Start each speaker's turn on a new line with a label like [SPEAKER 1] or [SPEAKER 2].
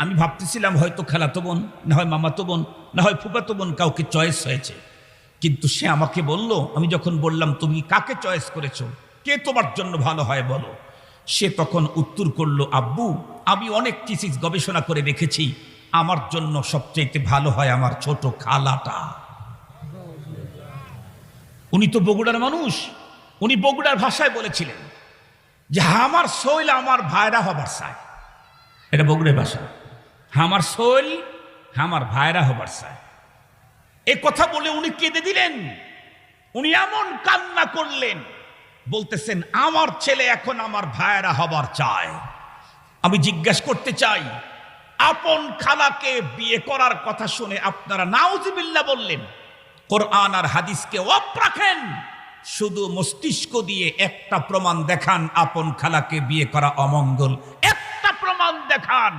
[SPEAKER 1] আমি ভাবতেছিলাম হয়তো খালাতো বোন, না হয় মামাতো বোন, না হয় ফুফাতো বোন কাউকে চয়েস হয়েছে। কিন্তু সে আমাকে বলল, আমি যখন বললাম তুমি কাকে চয়েস করেছো, কে তোমার জন্য ভালো হয় বলো, সে তখন উত্তর করলো, আব্বু আমি অনেক কিছু গবেষণা করে দেখেছি, আমার জন্য সবচেয়ে ভালো হয় আমার ছোট খালাটা। উনি তো বগুড়ার মানুষ, উনি বগুড়ার ভাষায় বলেছিলেন যে আমার শৈল আমার ভাইরা হবার চায়। এটা বগুড়ার ভাষা, আমার শৈল আমার ভাইরা হবার চায়। এ কথা বলে উনি কেঁদে দিলেন, উনি এমন কান্না করলেন, বলতেছেন আমার ছেলে এখন আমার ভাইরা হবার চায়। আমি জিজ্ঞাসা করতে চাই, আপন খালাকে বিয়ে করার কথা শুনে আপনারা নাউজুবিল্লাহ বললেন, কোরআন আর হাদিসকে অফ রাখেন, শুধু মস্তিষ্ক দিয়ে একটা প্রমাণ দেখান আপন খালাকে বিয়ে করা অমঙ্গল, একটা প্রমাণ দেখান।